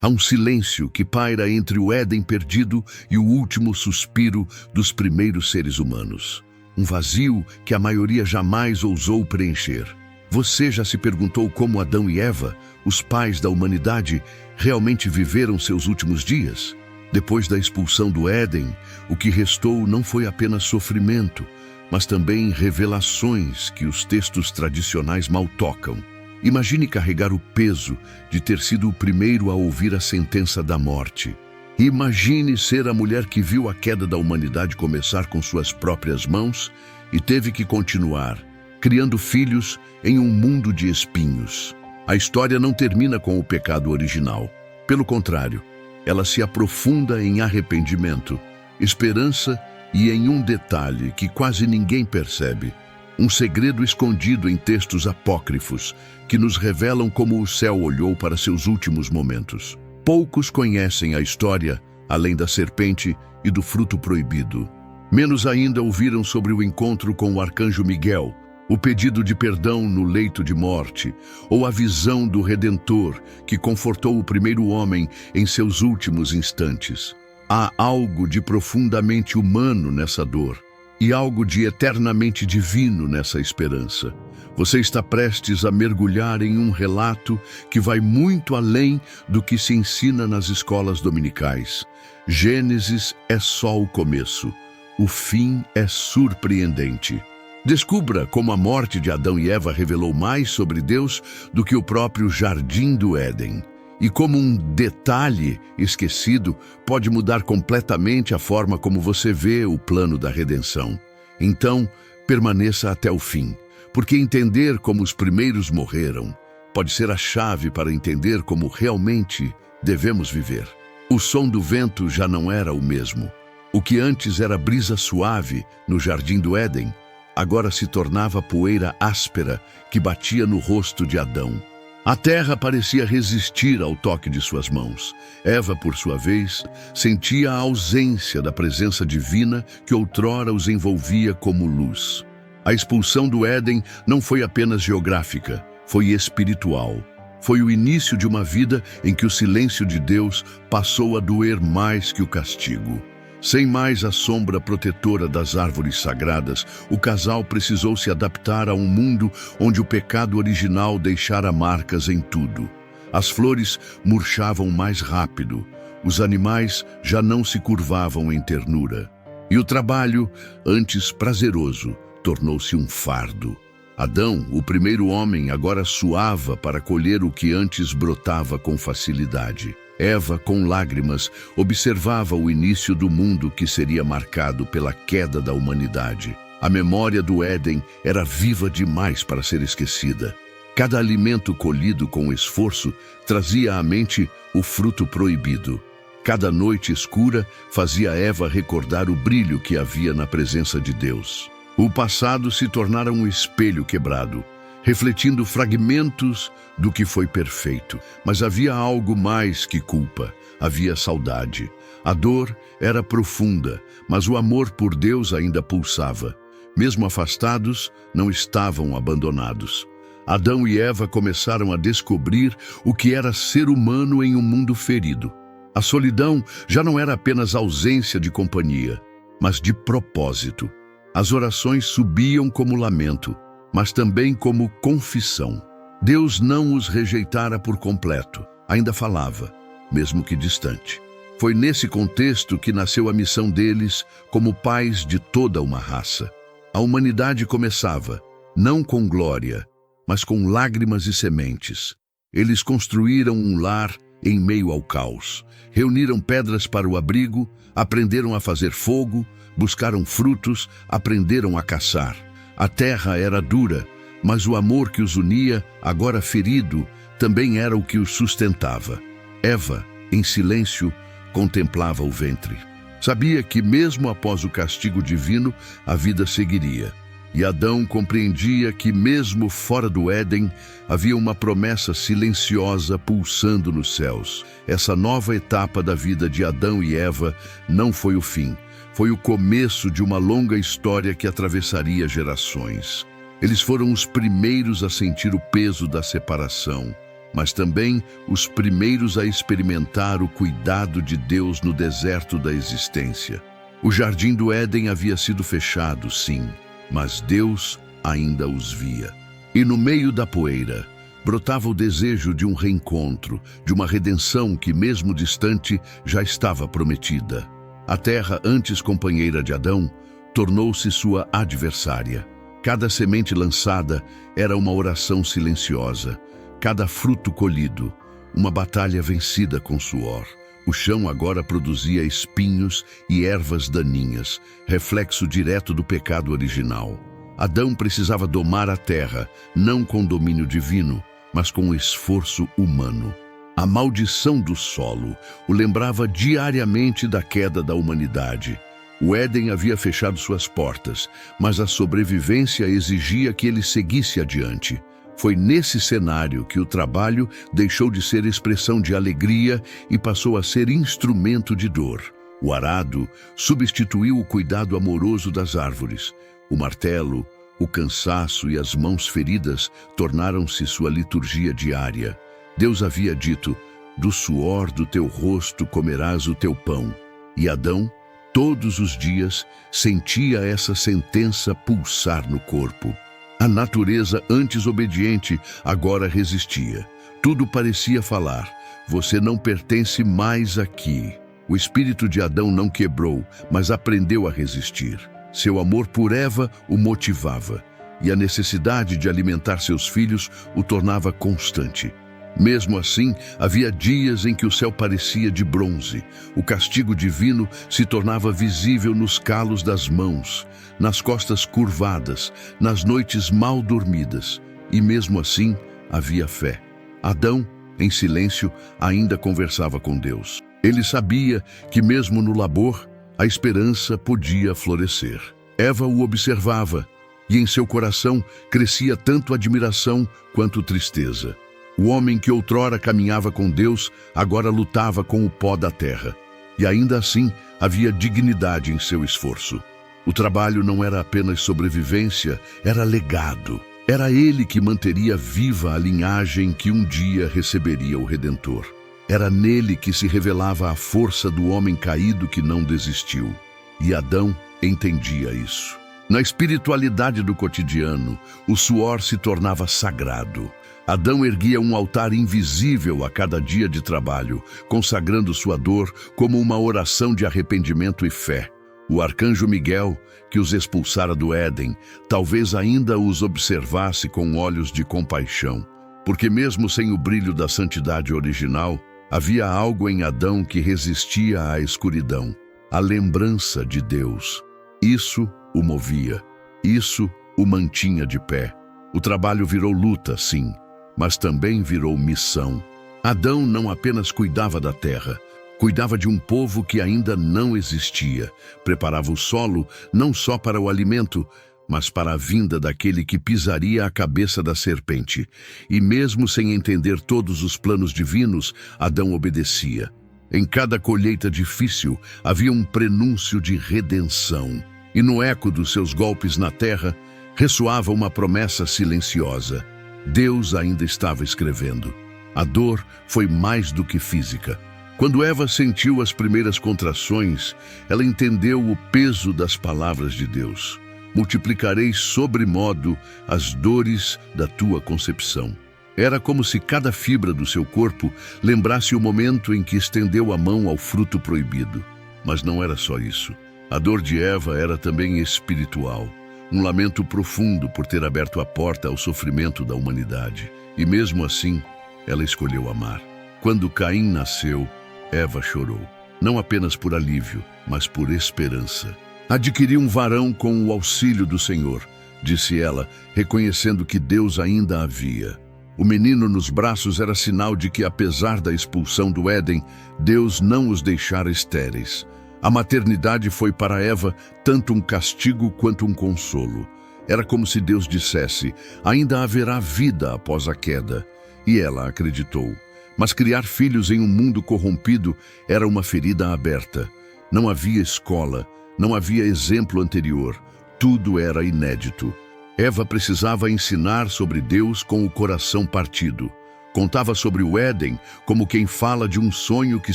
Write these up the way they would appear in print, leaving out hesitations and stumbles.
Há um silêncio que paira entre o Éden perdido e o último suspiro dos primeiros seres humanos. Um vazio que a maioria jamais ousou preencher. Você já se perguntou como Adão e Eva, os pais da humanidade, realmente viveram seus últimos dias? Depois da expulsão do Éden, o que restou não foi apenas sofrimento, mas também revelações que os textos tradicionais mal tocam. Imagine carregar o peso de ter sido o primeiro a ouvir a sentença da morte. Imagine ser a mulher que viu a queda da humanidade começar com suas próprias mãos e teve que continuar, criando filhos em um mundo de espinhos. A história não termina com o pecado original. Pelo contrário, ela se aprofunda em arrependimento, esperança e em um detalhe que quase ninguém percebe. Um segredo escondido em textos apócrifos que nos revelam como o céu olhou para seus últimos momentos. Poucos conhecem a história, além da serpente e do fruto proibido. Menos ainda ouviram sobre o encontro com o arcanjo Miguel, o pedido de perdão no leito de morte, ou a visão do Redentor que confortou o primeiro homem em seus últimos instantes. Há algo de profundamente humano nessa dor e algo de eternamente divino nessa esperança. Você está prestes a mergulhar em um relato que vai muito além do que se ensina nas escolas dominicais. Gênesis é só o começo. O fim é surpreendente. Descubra como a morte de Adão e Eva revelou mais sobre Deus do que o próprio jardim do Éden. E como um detalhe esquecido pode mudar completamente a forma como você vê o plano da redenção. Então, permaneça até o fim, porque entender como os primeiros morreram pode ser a chave para entender como realmente devemos viver. O som do vento já não era o mesmo. O que antes era brisa suave no jardim do Éden, agora se tornava poeira áspera que batia no rosto de Adão. A terra parecia resistir ao toque de suas mãos. Eva, por sua vez, sentia a ausência da presença divina que outrora os envolvia como luz. A expulsão do Éden não foi apenas geográfica, foi espiritual. Foi o início de uma vida em que o silêncio de Deus passou a doer mais que o castigo. Sem mais a sombra protetora das árvores sagradas, o casal precisou se adaptar a um mundo onde o pecado original deixara marcas em tudo. As flores murchavam mais rápido, os animais já não se curvavam em ternura. E o trabalho, antes prazeroso, tornou-se um fardo. Adão, o primeiro homem, agora suava para colher o que antes brotava com facilidade. Eva, com lágrimas, observava o início do mundo que seria marcado pela queda da humanidade. A memória do Éden era viva demais para ser esquecida. Cada alimento colhido com esforço trazia à mente o fruto proibido. Cada noite escura fazia Eva recordar o brilho que havia na presença de Deus. O passado se tornara um espelho quebrado, refletindo fragmentos do que foi perfeito. Mas havia algo mais que culpa, havia saudade. A dor era profunda, mas o amor por Deus ainda pulsava. Mesmo afastados, não estavam abandonados. Adão e Eva começaram a descobrir o que era ser humano em um mundo ferido. A solidão já não era apenas ausência de companhia, mas de propósito. As orações subiam como lamento, mas também como confissão. Deus não os rejeitara por completo, ainda falava, mesmo que distante. Foi nesse contexto que nasceu a missão deles como pais de toda uma raça. A humanidade começava, não com glória, mas com lágrimas e sementes. Eles construíram um lar em meio ao caos, reuniram pedras para o abrigo, aprenderam a fazer fogo, buscaram frutos, aprenderam a caçar. A terra era dura, mas o amor que os unia, agora ferido, também era o que os sustentava. Eva, em silêncio, contemplava o ventre. Sabia que mesmo após o castigo divino, a vida seguiria. E Adão compreendia que mesmo fora do Éden, havia uma promessa silenciosa pulsando nos céus. Essa nova etapa da vida de Adão e Eva não foi o fim. Foi o começo de uma longa história que atravessaria gerações. Eles foram os primeiros a sentir o peso da separação. mas também os primeiros a experimentar o cuidado de Deus no deserto da existência. O jardim do Éden havia sido fechado, sim, mas Deus ainda os via. E no meio da poeira, brotava o desejo de um reencontro, de uma redenção que, mesmo distante, já estava prometida. A terra, antes companheira de Adão, tornou-se sua adversária. Cada semente lançada era uma oração silenciosa, cada fruto colhido, uma batalha vencida com suor. O chão agora produzia espinhos e ervas daninhas, reflexo direto do pecado original. Adão precisava domar a terra, não com domínio divino, mas com esforço humano. A maldição do solo o lembrava diariamente da queda da humanidade. O Éden havia fechado suas portas, mas a sobrevivência exigia que ele seguisse adiante. Foi nesse cenário que o trabalho deixou de ser expressão de alegria e passou a ser instrumento de dor. O arado substituiu o cuidado amoroso das árvores. O martelo, o cansaço e as mãos feridas tornaram-se sua liturgia diária. Deus havia dito: do suor do teu rosto comerás o teu pão. E Adão, todos os dias, sentia essa sentença pulsar no corpo. A natureza, antes obediente, agora resistia. Tudo parecia falar: você não pertence mais aqui. O espírito de Adão não quebrou, mas aprendeu a resistir. Seu amor por Eva o motivava, e a necessidade de alimentar seus filhos o tornava constante. Mesmo assim, havia dias em que o céu parecia de bronze. O castigo divino se tornava visível nos calos das mãos, nas costas curvadas, nas noites mal dormidas. E mesmo assim, havia fé. Adão, em silêncio, ainda conversava com Deus. Ele sabia que mesmo no labor, a esperança podia florescer. Eva o observava, e em seu coração crescia tanto admiração quanto tristeza. O homem que outrora caminhava com Deus, agora lutava com o pó da terra. E ainda assim, havia dignidade em seu esforço. O trabalho não era apenas sobrevivência, era legado. Era ele que manteria viva a linhagem que um dia receberia o Redentor. Era nele que se revelava a força do homem caído que não desistiu. E Adão entendia isso. Na espiritualidade do cotidiano, o suor se tornava sagrado. Adão erguia um altar invisível a cada dia de trabalho, consagrando sua dor como uma oração de arrependimento e fé. O arcanjo Miguel, que os expulsara do Éden, talvez ainda os observasse com olhos de compaixão, porque mesmo sem o brilho da santidade original, havia algo em Adão que resistia à escuridão, a lembrança de Deus. Isso o movia, isso o mantinha de pé. O trabalho virou luta, sim, mas também virou missão. Adão não apenas cuidava da terra, cuidava de um povo que ainda não existia. Preparava o solo não só para o alimento, mas para a vinda daquele que pisaria a cabeça da serpente. E mesmo sem entender todos os planos divinos, Adão obedecia. Em cada colheita difícil havia um prenúncio de redenção. E no eco dos seus golpes na terra, ressoava uma promessa silenciosa. Deus ainda estava escrevendo. A dor foi mais do que física. Quando Eva sentiu as primeiras contrações, ela entendeu o peso das palavras de Deus. Multiplicarei sobremodo as dores da tua concepção. Era como se cada fibra do seu corpo lembrasse o momento em que estendeu a mão ao fruto proibido. Mas não era só isso. A dor de Eva era também espiritual. Um lamento profundo por ter aberto a porta ao sofrimento da humanidade. E mesmo assim, ela escolheu amar. Quando Caim nasceu, Eva chorou. Não apenas por alívio, mas por esperança. Adquiri um varão com o auxílio do Senhor, disse ela, reconhecendo que Deus ainda havia. O menino nos braços era sinal de que, apesar da expulsão do Éden, Deus não os deixara estéreis. A maternidade foi para Eva tanto um castigo quanto um consolo. Era como se Deus dissesse: ainda haverá vida após a queda. E ela acreditou. Mas criar filhos em um mundo corrompido era uma ferida aberta. Não havia escola, não havia exemplo anterior. Tudo era inédito. Eva precisava ensinar sobre Deus com o coração partido. Contava sobre o Éden como quem fala de um sonho que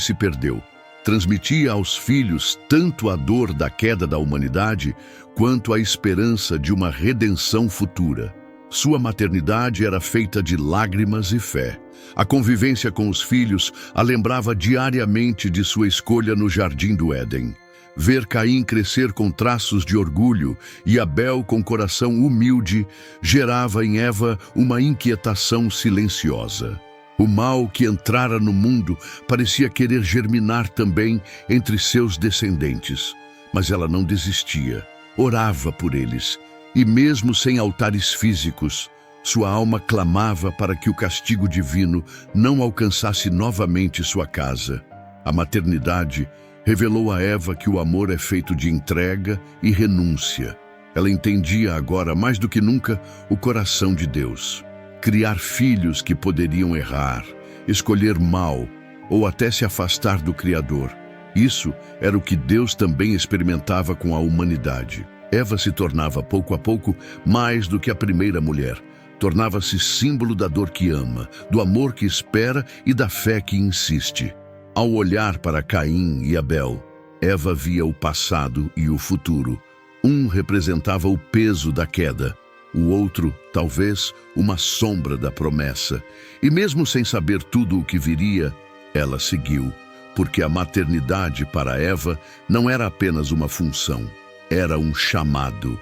se perdeu. Transmitia aos filhos tanto a dor da queda da humanidade, quanto a esperança de uma redenção futura. Sua maternidade era feita de lágrimas e fé. A convivência com os filhos a lembrava diariamente de sua escolha no jardim do Éden. Ver Caim crescer com traços de orgulho e Abel com coração humilde gerava em Eva uma inquietação silenciosa. O mal que entrara no mundo parecia querer germinar também entre seus descendentes. Mas ela não desistia, orava por eles, e mesmo sem altares físicos, sua alma clamava para que o castigo divino não alcançasse novamente sua casa. A maternidade revelou a Eva que o amor é feito de entrega e renúncia. Ela entendia agora, mais do que nunca, o coração de Deus. Criar filhos que poderiam errar, escolher mal ou até se afastar do Criador. Isso era o que Deus também experimentava com a humanidade. Eva se tornava, pouco a pouco, mais do que a primeira mulher. Tornava-se símbolo da dor que ama, do amor que espera e da fé que insiste. Ao olhar para Caim e Abel, Eva via o passado e o futuro. Um representava o peso da queda, o outro, talvez, uma sombra da promessa. E mesmo sem saber tudo o que viria, ela seguiu, porque a maternidade para Eva não era apenas uma função, era um chamado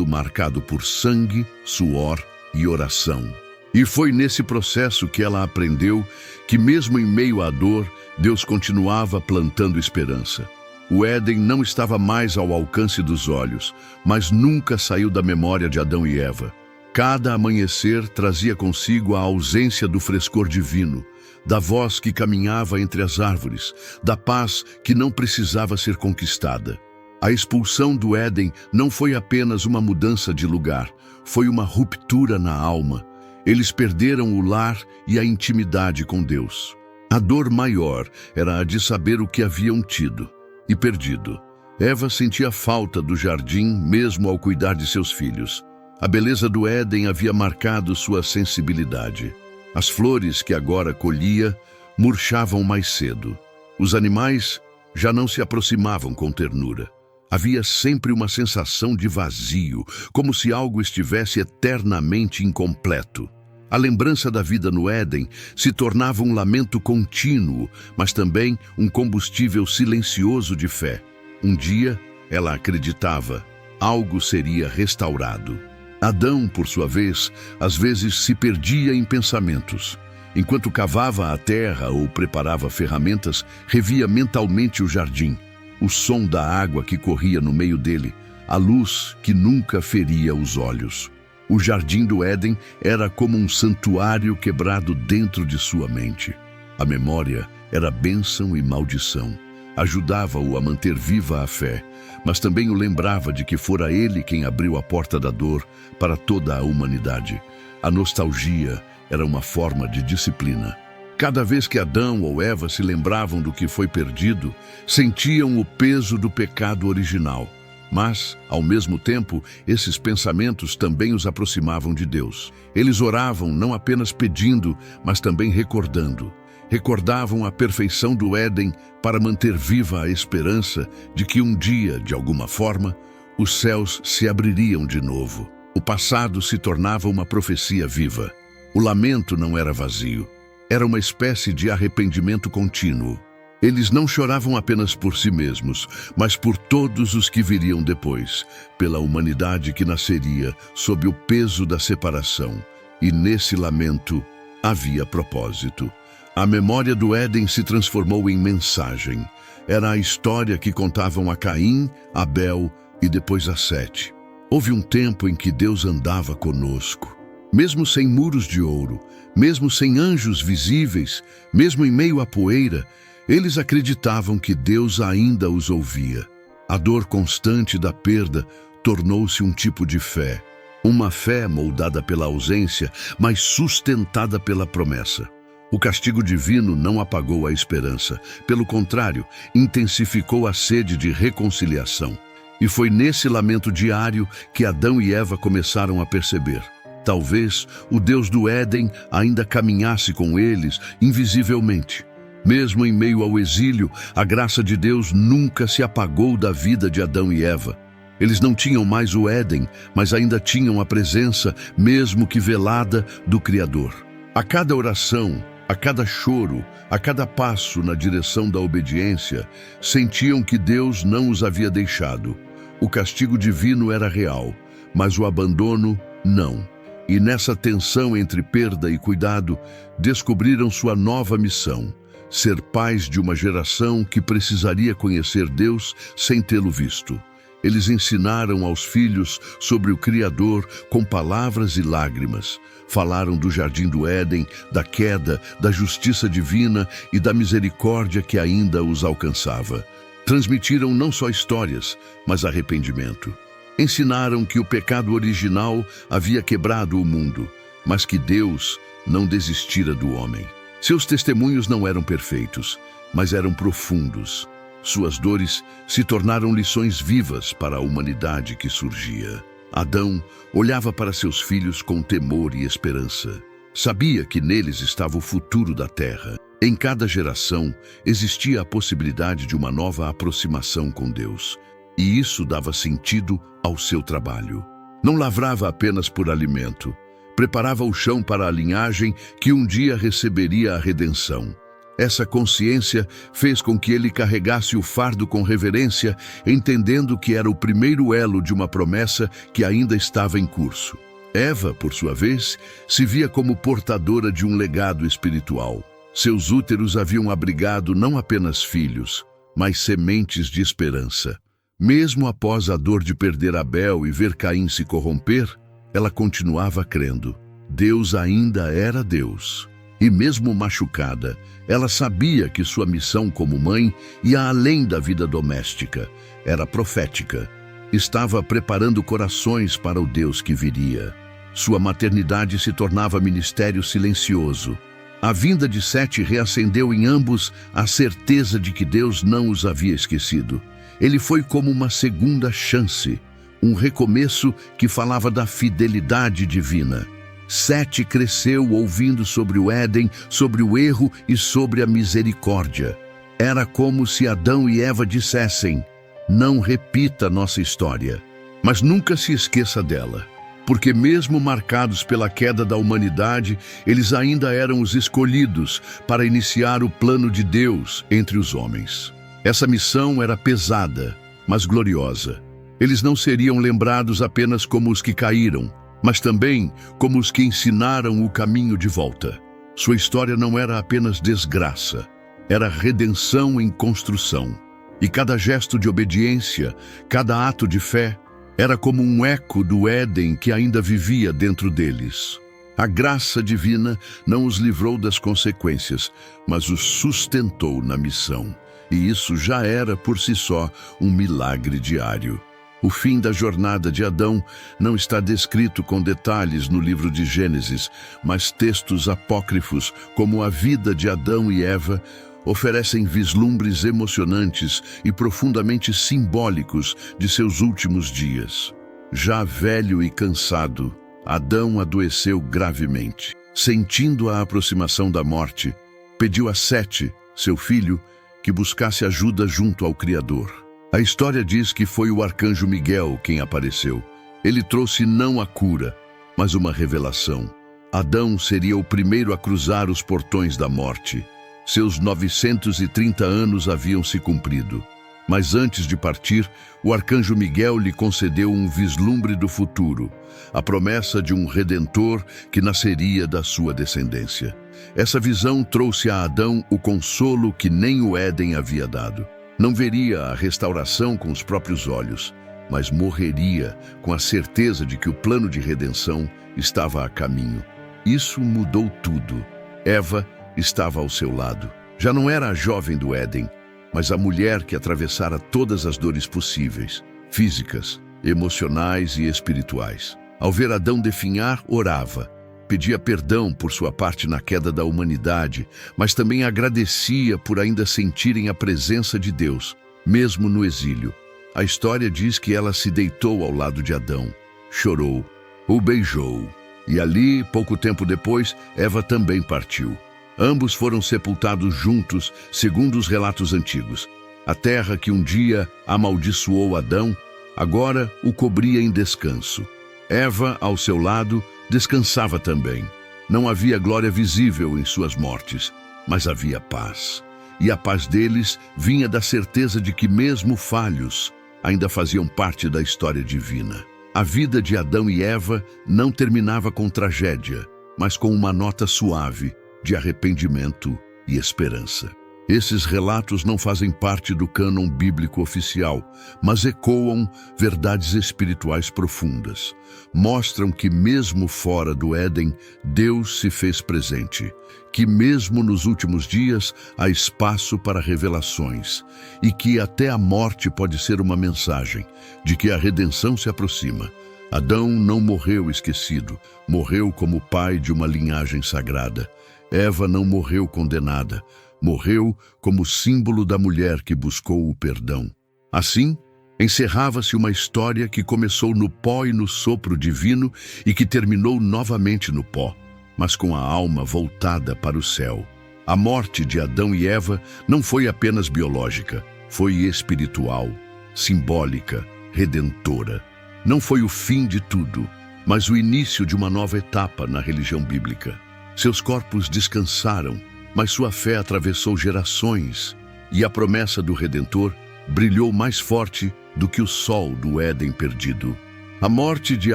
marcado por sangue, suor e oração. E foi nesse processo que ela aprendeu que mesmo em meio à dor, Deus continuava plantando esperança. O Éden não estava mais ao alcance dos olhos, mas nunca saiu da memória de Adão e Eva. Cada amanhecer trazia consigo a ausência do frescor divino, da voz que caminhava entre as árvores, da paz que não precisava ser conquistada. A expulsão do Éden não foi apenas uma mudança de lugar, foi uma ruptura na alma. Eles perderam o lar e a intimidade com Deus. A dor maior era a de saber o que haviam tido e perdido. Eva sentia falta do jardim mesmo ao cuidar de seus filhos. A beleza do Éden havia marcado sua sensibilidade. As flores que agora colhia murchavam mais cedo. Os animais já não se aproximavam com ternura. Havia sempre uma sensação de vazio, como se algo estivesse eternamente incompleto. A lembrança da vida no Éden se tornava um lamento contínuo, mas também um combustível silencioso de fé. Um dia, ela acreditava, algo seria restaurado. Adão, por sua vez, às vezes se perdia em pensamentos. Enquanto cavava a terra ou preparava ferramentas, revia mentalmente o jardim, o som da água que corria no meio dele, a luz que nunca feria os olhos. O jardim do Éden era como um santuário quebrado dentro de sua mente. A memória era bênção e maldição. Ajudava-o a manter viva a fé, mas também o lembrava de que fora ele quem abriu a porta da dor para toda a humanidade. A nostalgia era uma forma de disciplina. Cada vez que Adão ou Eva se lembravam do que foi perdido, sentiam o peso do pecado original. Mas, ao mesmo tempo, esses pensamentos também os aproximavam de Deus. Eles oravam não apenas pedindo, mas também recordando. Recordavam a perfeição do Éden para manter viva a esperança de que um dia, de alguma forma, os céus se abririam de novo. O passado se tornava uma profecia viva. O lamento não era vazio. Era uma espécie de arrependimento contínuo. Eles não choravam apenas por si mesmos, mas por todos os que viriam depois, pela humanidade que nasceria sob o peso da separação. E nesse lamento havia propósito. A memória do Éden se transformou em mensagem. Era a história que contavam a Caim, Abel e depois a Sete. Houve um tempo em que Deus andava conosco. Mesmo sem muros de ouro, mesmo sem anjos visíveis, mesmo em meio à poeira, eles acreditavam que Deus ainda os ouvia. A dor constante da perda tornou-se um tipo de fé. Uma fé moldada pela ausência, mas sustentada pela promessa. O castigo divino não apagou a esperança. Pelo contrário, intensificou a sede de reconciliação. E foi nesse lamento diário que Adão e Eva começaram a perceber. Talvez o Deus do Éden ainda caminhasse com eles invisivelmente. Mesmo em meio ao exílio, a graça de Deus nunca se apagou da vida de Adão e Eva. Eles não tinham mais o Éden, mas ainda tinham a presença, mesmo que velada, do Criador. A cada oração, a cada choro, a cada passo na direção da obediência, sentiam que Deus não os havia deixado. O castigo divino era real, mas o abandono não. E nessa tensão entre perda e cuidado, descobriram sua nova missão: ser pais de uma geração que precisaria conhecer Deus sem tê-lo visto. Eles ensinaram aos filhos sobre o Criador com palavras e lágrimas. Falaram do jardim do Éden, da queda, da justiça divina e da misericórdia que ainda os alcançava. Transmitiram não só histórias, mas arrependimento. Ensinaram que o pecado original havia quebrado o mundo, mas que Deus não desistira do homem. Seus testemunhos não eram perfeitos, mas eram profundos. Suas dores se tornaram lições vivas para a humanidade que surgia. Adão olhava para seus filhos com temor e esperança. Sabia que neles estava o futuro da terra. Em cada geração existia a possibilidade de uma nova aproximação com Deus. E isso dava sentido ao seu trabalho. Não lavrava apenas por alimento. Preparava o chão para a linhagem que um dia receberia a redenção. Essa consciência fez com que ele carregasse o fardo com reverência, entendendo que era o primeiro elo de uma promessa que ainda estava em curso. Eva, por sua vez, se via como portadora de um legado espiritual. Seus úteros haviam abrigado não apenas filhos, mas sementes de esperança. Mesmo após a dor de perder Abel e ver Caim se corromper, ela continuava crendo. Deus ainda era Deus. E mesmo machucada, ela sabia que sua missão como mãe ia além da vida doméstica. Era profética. Estava preparando corações para o Deus que viria. Sua maternidade se tornava ministério silencioso. A vinda de Sete reacendeu em ambos a certeza de que Deus não os havia esquecido. Ele foi como uma segunda chance, um recomeço que falava da fidelidade divina. Sete cresceu ouvindo sobre o Éden, sobre o erro e sobre a misericórdia. Era como se Adão e Eva dissessem: não repita nossa história, mas nunca se esqueça dela. Porque mesmo marcados pela queda da humanidade, eles ainda eram os escolhidos para iniciar o plano de Deus entre os homens. Essa missão era pesada, mas gloriosa. Eles não seriam lembrados apenas como os que caíram, mas também como os que ensinaram o caminho de volta. Sua história não era apenas desgraça, era redenção em construção. E cada gesto de obediência, cada ato de fé, era como um eco do Éden que ainda vivia dentro deles. A graça divina não os livrou das consequências, mas os sustentou na missão. E isso já era, por si só, um milagre diário. O fim da jornada de Adão não está descrito com detalhes no livro de Gênesis, mas textos apócrifos, como a vida de Adão e Eva, oferecem vislumbres emocionantes e profundamente simbólicos de seus últimos dias. Já velho e cansado, Adão adoeceu gravemente. Sentindo a aproximação da morte, pediu a Sete, seu filho, que buscasse ajuda junto ao Criador. A história diz que foi o arcanjo Miguel quem apareceu. Ele trouxe não a cura, mas uma revelação. Adão seria o primeiro a cruzar os portões da morte. Seus 930 anos haviam se cumprido. Mas antes de partir, o arcanjo Miguel lhe concedeu um vislumbre do futuro, a promessa de um redentor que nasceria da sua descendência. Essa visão trouxe a Adão o consolo que nem o Éden havia dado. Não veria a restauração com os próprios olhos, mas morreria com a certeza de que o plano de redenção estava a caminho. Isso mudou tudo. Eva estava ao seu lado. Já não era a jovem do Éden, mas a mulher que atravessara todas as dores possíveis, físicas, emocionais e espirituais. Ao ver Adão definhar, orava. Pedia perdão por sua parte na queda da humanidade, mas também agradecia por ainda sentirem a presença de Deus, mesmo no exílio. A história diz que ela se deitou ao lado de Adão, chorou, o beijou E ali, pouco tempo depois, Eva também partiu. Ambos foram sepultados juntos, segundo os relatos antigos. A terra que um dia amaldiçoou Adão, agora o cobria em descanso. Eva, ao seu lado, descansava também. Não havia glória visível em suas mortes, mas havia paz. E a paz deles vinha da certeza de que, mesmo falhos, ainda faziam parte da história divina. A vida de Adão e Eva não terminava com tragédia, mas com uma nota suave de arrependimento e esperança. Esses relatos não fazem parte do cânon bíblico oficial, mas ecoam verdades espirituais profundas. Mostram que mesmo fora do Éden, Deus se fez presente, que mesmo nos últimos dias há espaço para revelações e que até a morte pode ser uma mensagem de que a redenção se aproxima. Adão não morreu esquecido, morreu como pai de uma linhagem sagrada. Eva não morreu condenada, morreu como símbolo da mulher que buscou o perdão. Assim, encerrava-se uma história que começou no pó e no sopro divino e que terminou novamente no pó, mas com a alma voltada para o céu. A morte de Adão e Eva não foi apenas biológica, foi espiritual, simbólica, redentora. Não foi o fim de tudo, mas o início de uma nova etapa na religião bíblica. Seus corpos descansaram, mas sua fé atravessou gerações, e a promessa do Redentor brilhou mais forte do que o sol do Éden perdido. A morte de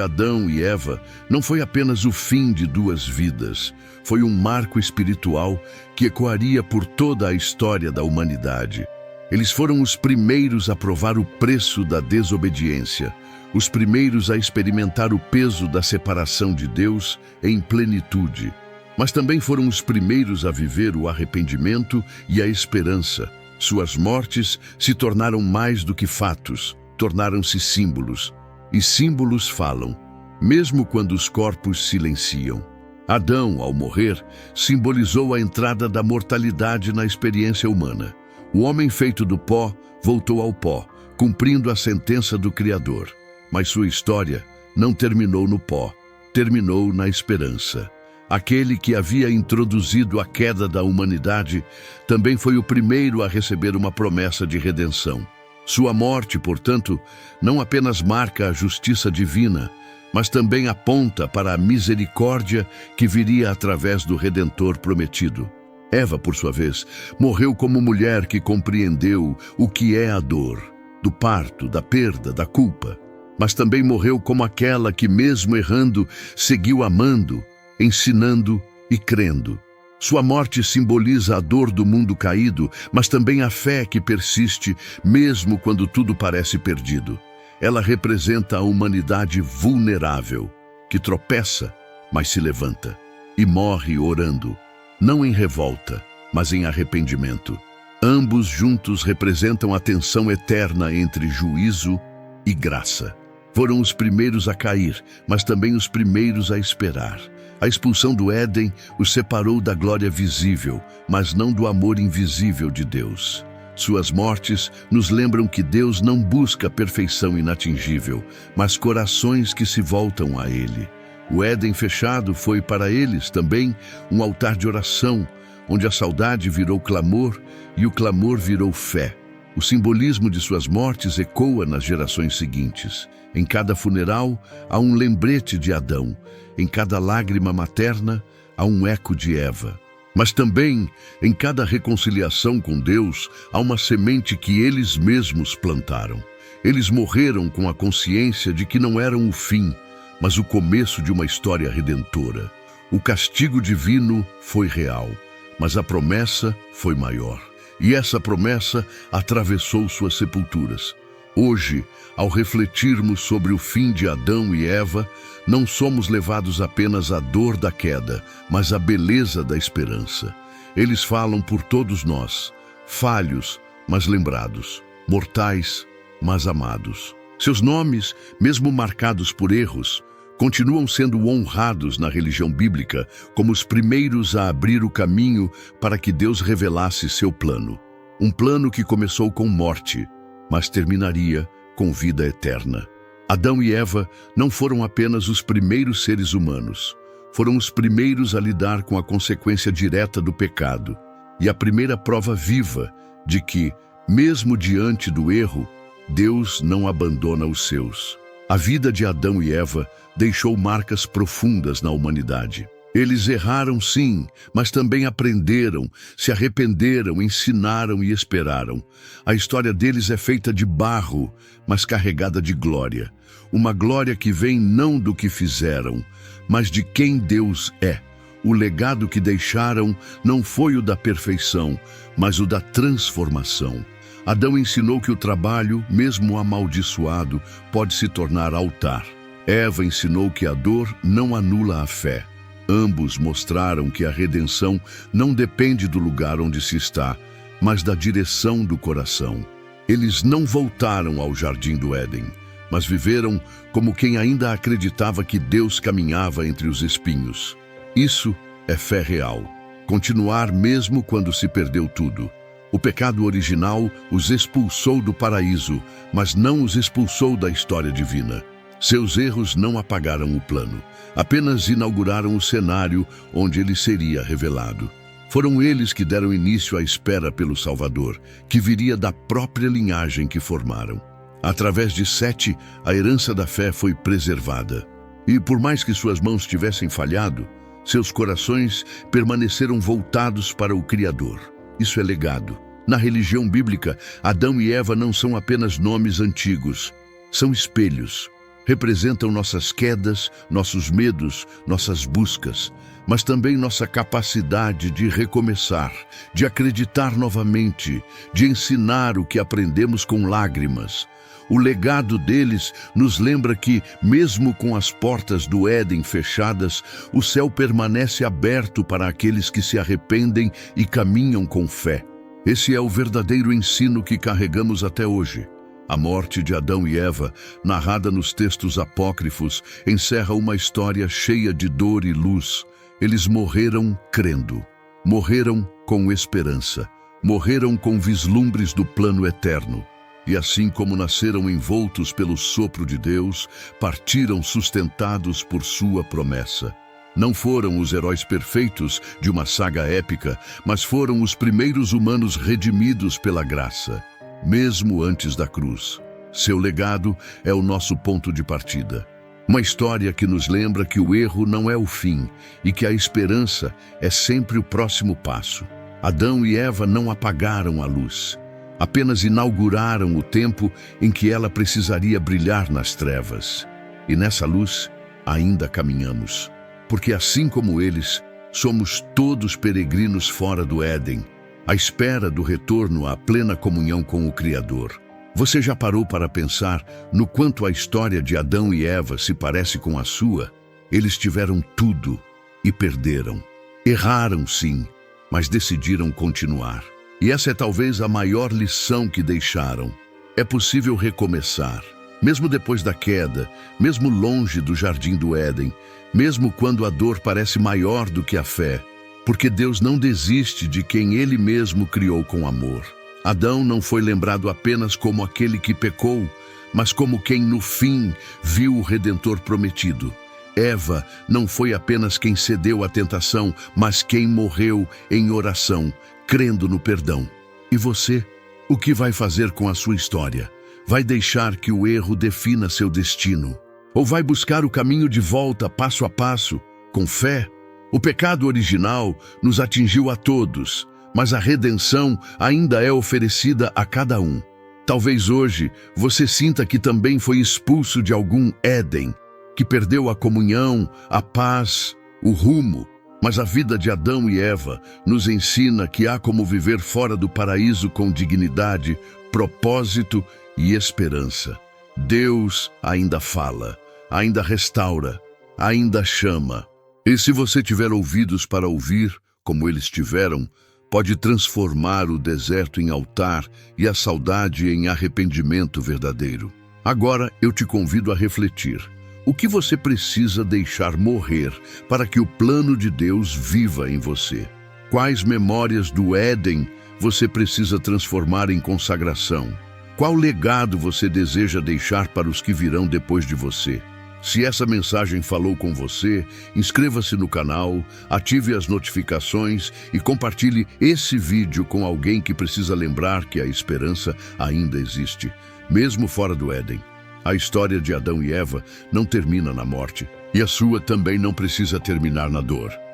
Adão e Eva não foi apenas o fim de duas vidas, foi um marco espiritual que ecoaria por toda a história da humanidade. Eles foram os primeiros a provar o preço da desobediência, os primeiros a experimentar o peso da separação de Deus em plenitude. Mas também foram os primeiros a viver o arrependimento e a esperança. Suas mortes se tornaram mais do que fatos, tornaram-se símbolos. E símbolos falam, mesmo quando os corpos silenciam. Adão, ao morrer, simbolizou a entrada da mortalidade na experiência humana. O homem feito do pó voltou ao pó, cumprindo a sentença do Criador. Mas sua história não terminou no pó, terminou na esperança. Aquele que havia introduzido a queda da humanidade também foi o primeiro a receber uma promessa de redenção. Sua morte, portanto, não apenas marca a justiça divina, mas também aponta para a misericórdia que viria através do Redentor prometido. Eva, por sua vez, morreu como mulher que compreendeu o que é a dor, do parto, da perda, da culpa. Mas também morreu como aquela que, mesmo errando, seguiu amando, ensinando e crendo. Sua morte simboliza a dor do mundo caído, mas também a fé que persiste, mesmo quando tudo parece perdido. Ela representa a humanidade vulnerável, que tropeça, mas se levanta, e morre orando, não em revolta, mas em arrependimento. Ambos juntos representam a tensão eterna entre juízo e graça. Foram os primeiros a cair, mas também os primeiros a esperar. A expulsão do Éden os separou da glória visível, mas não do amor invisível de Deus. Suas mortes nos lembram que Deus não busca perfeição inatingível, mas corações que se voltam a Ele. O Éden fechado foi para eles também um altar de oração, onde a saudade virou clamor e o clamor virou fé. O simbolismo de suas mortes ecoa nas gerações seguintes. Em cada funeral há um lembrete de Adão, em cada lágrima materna há um eco de Eva. Mas também, em cada reconciliação com Deus, há uma semente que eles mesmos plantaram. Eles morreram com a consciência de que não eram o fim, mas o começo de uma história redentora. O castigo divino foi real, mas a promessa foi maior. E essa promessa atravessou suas sepulturas. Hoje, ao refletirmos sobre o fim de Adão e Eva, não somos levados apenas à dor da queda, mas à beleza da esperança. Eles falam por todos nós, falhos, mas lembrados, mortais, mas amados. Seus nomes, mesmo marcados por erros, continuam sendo honrados na religião bíblica como os primeiros a abrir o caminho para que Deus revelasse seu plano. Um plano que começou com morte, mas terminaria com vida eterna. Adão e Eva não foram apenas os primeiros seres humanos, foram os primeiros a lidar com a consequência direta do pecado e a primeira prova viva de que, mesmo diante do erro, Deus não abandona os seus. A vida de Adão e Eva deixou marcas profundas na humanidade. Eles erraram sim, mas também aprenderam, se arrependeram, ensinaram e esperaram. A história deles é feita de barro, mas carregada de glória. Uma glória que vem não do que fizeram, mas de quem Deus é. O legado que deixaram não foi o da perfeição, mas o da transformação. Adão ensinou que o trabalho, mesmo amaldiçoado, pode se tornar altar. Eva ensinou que a dor não anula a fé. Ambos mostraram que a redenção não depende do lugar onde se está, mas da direção do coração. Eles não voltaram ao jardim do Éden, mas viveram como quem ainda acreditava que Deus caminhava entre os espinhos. Isso é fé real. Continuar mesmo quando se perdeu tudo. O pecado original os expulsou do paraíso, mas não os expulsou da história divina. Seus erros não apagaram o plano, apenas inauguraram o cenário onde ele seria revelado. Foram eles que deram início à espera pelo Salvador, que viria da própria linhagem que formaram. Através de Sete, a herança da fé foi preservada. E por mais que suas mãos tivessem falhado, seus corações permaneceram voltados para o Criador. Isso é legado. Na religião bíblica, Adão e Eva não são apenas nomes antigos, são espelhos. Representam nossas quedas, nossos medos, nossas buscas, mas também nossa capacidade de recomeçar, de acreditar novamente, de ensinar o que aprendemos com lágrimas. O legado deles nos lembra que, mesmo com as portas do Éden fechadas, o céu permanece aberto para aqueles que se arrependem e caminham com fé. Esse é o verdadeiro ensino que carregamos até hoje. A morte de Adão e Eva, narrada nos textos apócrifos, encerra uma história cheia de dor e luz. Eles morreram crendo, morreram com esperança, morreram com vislumbres do plano eterno. E assim como nasceram envoltos pelo sopro de Deus, partiram sustentados por sua promessa. Não foram os heróis perfeitos de uma saga épica, mas foram os primeiros humanos redimidos pela graça. Mesmo antes da cruz. Seu legado é o nosso ponto de partida. Uma história que nos lembra que o erro não é o fim e que a esperança é sempre o próximo passo. Adão e Eva não apagaram a luz, apenas inauguraram o tempo em que ela precisaria brilhar nas trevas. E nessa luz ainda caminhamos, porque assim como eles, somos todos peregrinos fora do Éden, à espera do retorno à plena comunhão com o Criador. Você já parou para pensar no quanto a história de Adão e Eva se parece com a sua? Eles tiveram tudo e perderam. Erraram sim, mas decidiram continuar. E essa é talvez a maior lição que deixaram. É possível recomeçar, mesmo depois da queda, mesmo longe do jardim do Éden, mesmo quando a dor parece maior do que a fé. Porque Deus não desiste de quem Ele mesmo criou com amor. Adão não foi lembrado apenas como aquele que pecou, mas como quem no fim viu o Redentor prometido. Eva não foi apenas quem cedeu à tentação, mas quem morreu em oração, crendo no perdão. E você? O que vai fazer com a sua história? Vai deixar que o erro defina seu destino? Ou vai buscar o caminho de volta passo a passo, com fé? O pecado original nos atingiu a todos, mas a redenção ainda é oferecida a cada um. Talvez hoje você sinta que também foi expulso de algum Éden, que perdeu a comunhão, a paz, o rumo. Mas a vida de Adão e Eva nos ensina que há como viver fora do paraíso com dignidade, propósito e esperança. Deus ainda fala, ainda restaura, ainda chama. E se você tiver ouvidos para ouvir, como eles tiveram, pode transformar o deserto em altar e a saudade em arrependimento verdadeiro. Agora eu te convido a refletir. O que você precisa deixar morrer para que o plano de Deus viva em você? Quais memórias do Éden você precisa transformar em consagração? Qual legado você deseja deixar para os que virão depois de você? Se essa mensagem falou com você, inscreva-se no canal, ative as notificações e compartilhe esse vídeo com alguém que precisa lembrar que a esperança ainda existe, mesmo fora do Éden. A história de Adão e Eva não termina na morte, e a sua também não precisa terminar na dor.